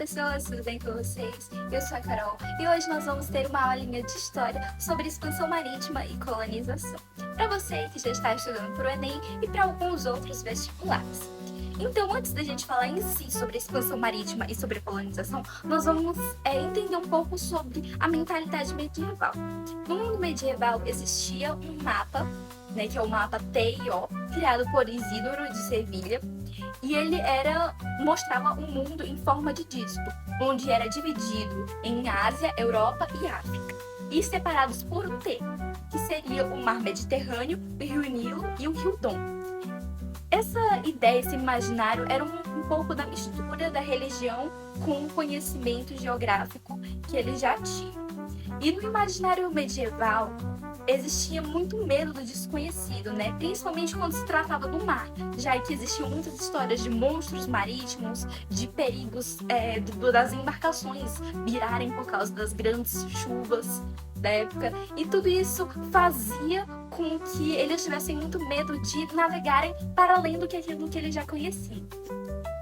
pessoas, tudo bem com vocês? Eu sou a Carol e hoje nós vamos ter uma aulinha de história sobre expansão marítima e colonização. Para você que já está estudando para o Enem e para alguns outros vestibulares. Então, antes da gente falar em si sobre a expansão marítima e sobre a colonização, nós vamos entender um pouco sobre a mentalidade medieval. No mundo medieval existia um mapa, que é o mapa TIO, criado por Isidoro de Sevilha, e ele mostrava o mundo em forma de disco, onde era dividido em Ásia, Europa e África, e separados por um T, que seria o Mar Mediterrâneo, o Rio Nilo e o Rio Dom. Essa ideia, esse imaginário, era um pouco da mistura da religião com o conhecimento geográfico que eles já tinham. E no imaginário medieval, existia muito medo do desconhecido, principalmente quando se tratava do mar, já que existiam muitas histórias de monstros marítimos, de perigos das embarcações virarem por causa das grandes chuvas da época, e tudo isso fazia com que eles tivessem muito medo de navegarem para além do que aquilo que eles já conheciam.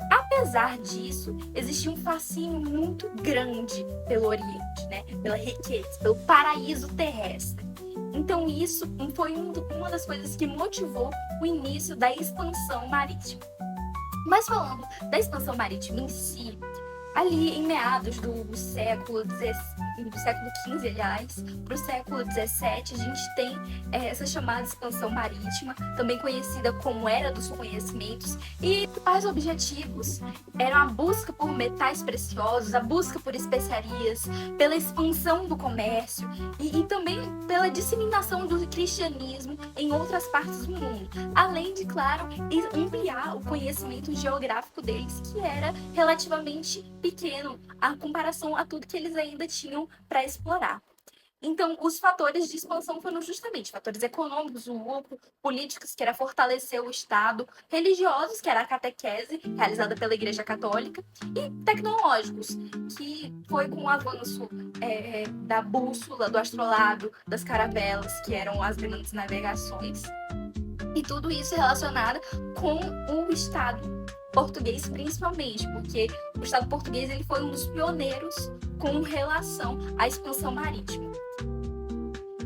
Apesar disso, existia um fascínio muito grande pelo Oriente, pela riqueza, pelo paraíso terrestre. Então isso foi uma das coisas que motivou o início da expansão marítima. Mas falando da expansão marítima em si, ali em meados do século XV, aliás, para o século XVII, a gente tem essa chamada expansão marítima, também conhecida como Era dos Conhecimentos, e os principais objetivos eram a busca por metais preciosos, a busca por especiarias, pela expansão do comércio e também pela disseminação do cristianismo em outras partes do mundo, além de, claro, ampliar o conhecimento geográfico deles, que era relativamente pequeno a comparação a tudo que eles ainda tinham para explorar. Então, os fatores de expansão foram justamente fatores econômicos, o lucro, políticos, que era fortalecer o Estado, religiosos, que era a catequese, realizada pela Igreja Católica, e tecnológicos, que foi com o avanço da bússola, do astrolabe, das caravelas, que eram as grandes navegações, e tudo isso relacionado com o Estado português, principalmente, porque o Estado português ele foi um dos pioneiros com relação à expansão marítima.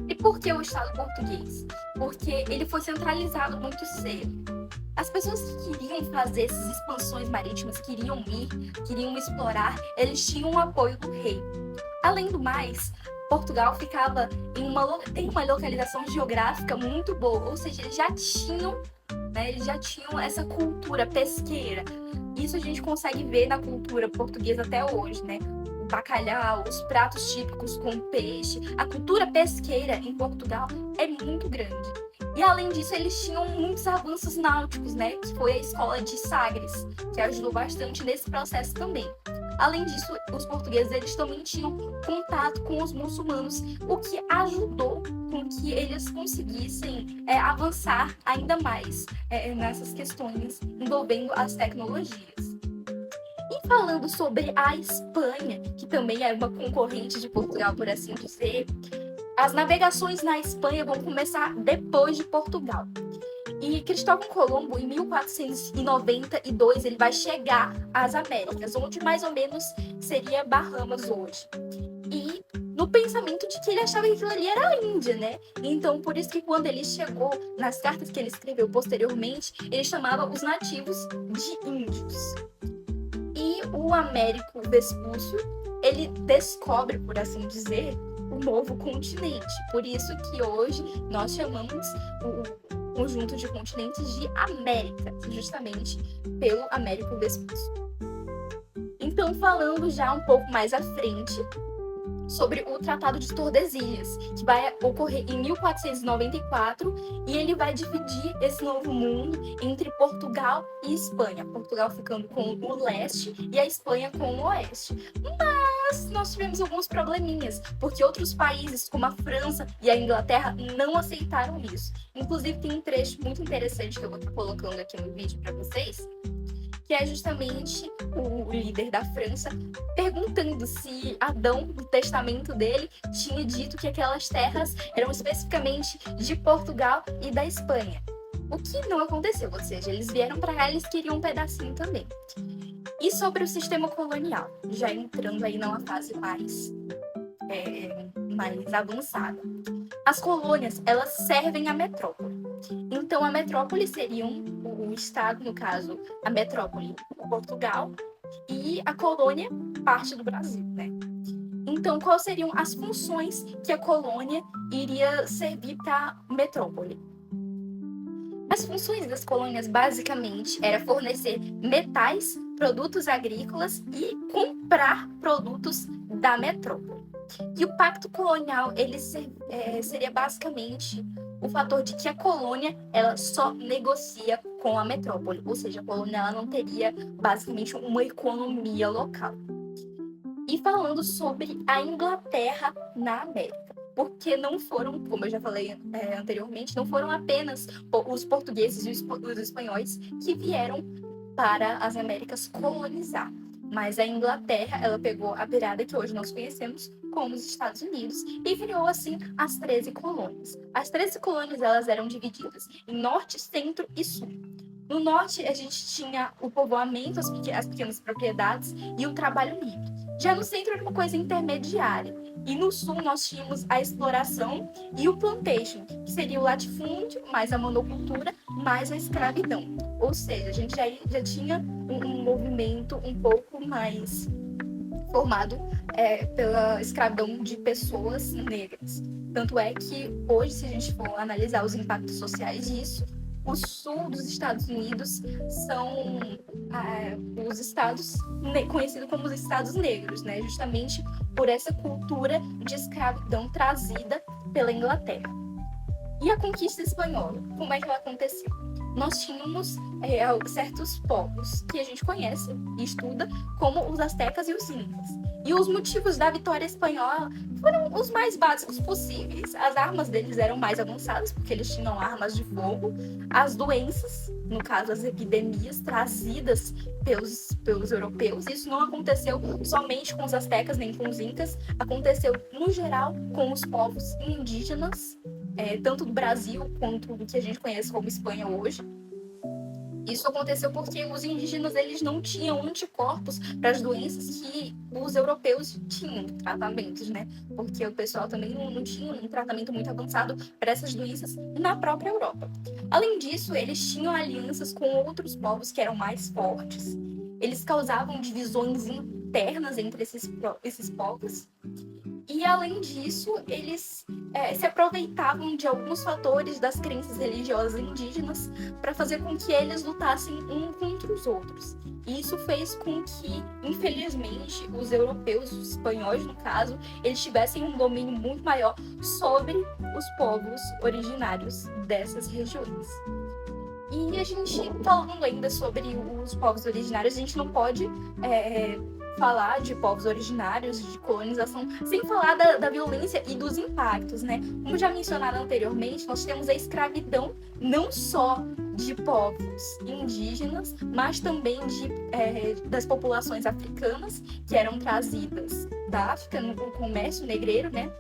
E por que o Estado português? Porque ele foi centralizado muito cedo. As pessoas que queriam fazer essas expansões marítimas, queriam explorar, eles tinham o apoio do rei. Além do mais, Portugal ficava tem uma localização geográfica muito boa, ou seja, eles já tinham essa cultura pesqueira. Isso a gente consegue ver na cultura portuguesa até hoje, O bacalhau, os pratos típicos com peixe. A cultura pesqueira em Portugal é muito grande. E além disso, eles tinham muitos avanços náuticos, Que foi a escola de Sagres, que ajudou bastante nesse processo também. Além disso, os portugueses eles também tinham contato com os muçulmanos, o que ajudou com que eles conseguissem avançar ainda mais nessas questões envolvendo as tecnologias. E falando sobre a Espanha, que também é uma concorrente de Portugal, por assim dizer, as navegações na Espanha vão começar depois de Portugal. E Cristóvão Colombo, em 1492, ele vai chegar às Américas, onde mais ou menos seria Bahamas hoje. E no pensamento de que ele achava que aquilo ali era a Índia, Então, por isso que quando ele chegou, nas cartas que ele escreveu posteriormente, ele chamava os nativos de índios. E o Américo Vespúcio, ele descobre, por assim dizer, o novo continente. Por isso que hoje nós chamamos o conjunto de continentes de América, justamente pelo Américo Vespúcio. Então, falando já um pouco mais à frente sobre o Tratado de Tordesilhas, que vai ocorrer em 1494, e ele vai dividir esse novo mundo entre Portugal e Espanha. Portugal ficando com o leste e a Espanha com o oeste. Mas nós tivemos alguns probleminhas, porque outros países, como a França e a Inglaterra, não aceitaram isso. Inclusive, tem um trecho muito interessante que eu vou estar colocando aqui no vídeo para vocês, que é justamente o líder da França perguntando se Adão, no testamento dele, tinha dito que aquelas terras eram especificamente de Portugal e da Espanha. O que não aconteceu, ou seja, eles vieram para cá e eles queriam um pedacinho também. E sobre o sistema colonial, já entrando aí numa fase mais avançada. As colônias, elas servem à metrópole. Então, a metrópole seria o estado, no caso, a metrópole, Portugal, e a colônia, parte do Brasil, né? Então, quais seriam as funções que a colônia iria servir para a metrópole? As funções das colônias, basicamente, era fornecer metais, produtos agrícolas e comprar produtos da metrópole. E o pacto colonial, ele seria basicamente o fator de que a colônia, ela só negocia com a metrópole, ou seja, a colônia ela não teria basicamente uma economia local. E falando sobre a Inglaterra na América, porque não foram, como eu já falei anteriormente, não foram apenas os portugueses e os espanhóis que vieram para as Américas colonizar, mas a Inglaterra, ela pegou a beirada que hoje nós conhecemos como os Estados Unidos e criou assim as 13 colônias. As 13 colônias elas eram divididas em norte, centro e sul. No norte a gente tinha o povoamento, as pequenas propriedades e o trabalho livre. Já no centro era uma coisa intermediária. E no sul nós tínhamos a exploração e o plantation, que seria o latifúndio, mais a monocultura, mais a escravidão. Ou seja, a gente já tinha um movimento um pouco mais formado pela escravidão de pessoas negras. Tanto é que hoje, se a gente for analisar os impactos sociais disso, o sul dos Estados Unidos são os estados conhecidos como os estados negros, né? Justamente por essa cultura de escravidão trazida pela Inglaterra. E a conquista espanhola, como é que ela aconteceu? Nós tínhamos certos povos que a gente conhece e estuda, como os astecas e os incas. E os motivos da vitória espanhola foram os mais básicos possíveis. As armas deles eram mais avançadas, porque eles tinham armas de fogo. As doenças, no caso as epidemias trazidas pelos europeus, isso não aconteceu somente com os astecas nem com os incas, aconteceu no geral com os povos indígenas, tanto do Brasil quanto do que a gente conhece como Espanha hoje. Isso aconteceu porque os indígenas eles não tinham anticorpos para as doenças que os europeus tinham, tratamentos, né? Porque o pessoal também não tinha um tratamento muito avançado para essas doenças na própria Europa. Além disso, eles tinham alianças com outros povos que eram mais fortes. Eles causavam divisões internas entre esses povos. E, além disso, eles se aproveitavam de alguns fatores das crenças religiosas indígenas para fazer com que eles lutassem um contra os outros. E isso fez com que, infelizmente, os europeus, os espanhóis no caso, eles tivessem um domínio muito maior sobre os povos originários dessas regiões. E a gente, falando ainda sobre os povos originários, a gente não pode falar de povos originários, de colonização, sem falar da violência e dos impactos, né? Como já mencionado anteriormente, nós temos a escravidão não só de povos indígenas, mas também das populações africanas, que eram trazidas da África no comércio negreiro, né?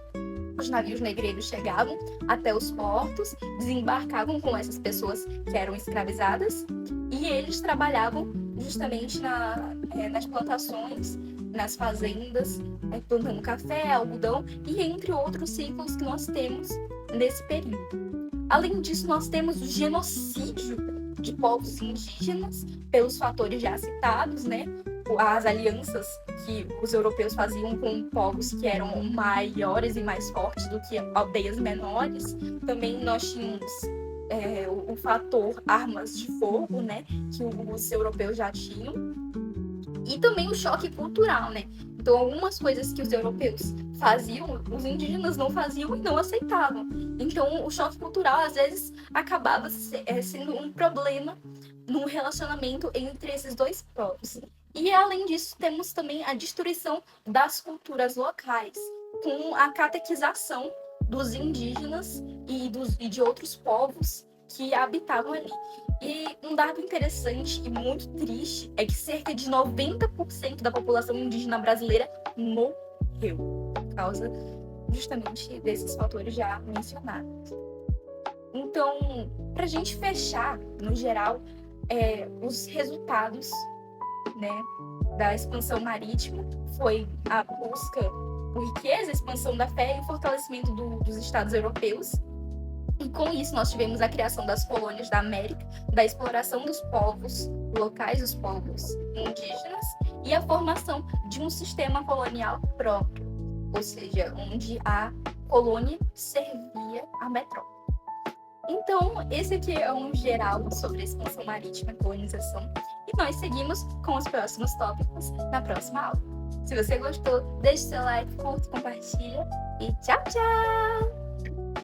Os navios negreiros chegavam até os portos, desembarcavam com essas pessoas que eram escravizadas e eles trabalhavam justamente nas plantações, nas fazendas, plantando café, algodão e entre outros ciclos que nós temos nesse período. Além disso, nós temos o genocídio de povos indígenas pelos fatores já citados, né? As alianças que os europeus faziam com povos que eram maiores e mais fortes do que aldeias menores. Também nós tínhamos o fator armas de fogo, né, que os europeus já tinham. E também o choque cultural, né? Então, algumas coisas que os europeus faziam, os indígenas não faziam e não aceitavam. Então, o choque cultural, às vezes, acabava sendo um problema no relacionamento entre esses dois povos. E, além disso, temos também a destruição das culturas locais, com a catequização dos indígenas e de outros povos que habitavam ali. E um dado interessante e muito triste é que cerca de 90% da população indígena brasileira morreu por causa justamente desses fatores já mencionados. Então, para a gente fechar, no geral, os resultados, né, da expansão marítima foi a busca por riqueza, a expansão da fé e o fortalecimento dos estados europeus. E com isso nós tivemos a criação das colônias da América, da exploração dos povos locais, os povos indígenas, e a formação de um sistema colonial próprio, ou seja, onde a colônia servia à metrópole. Então, esse aqui é um geral sobre a expansão marítima e colonização, e nós seguimos com os próximos tópicos na próxima aula. Se você gostou, deixe seu like, curta, compartilha e tchau, tchau!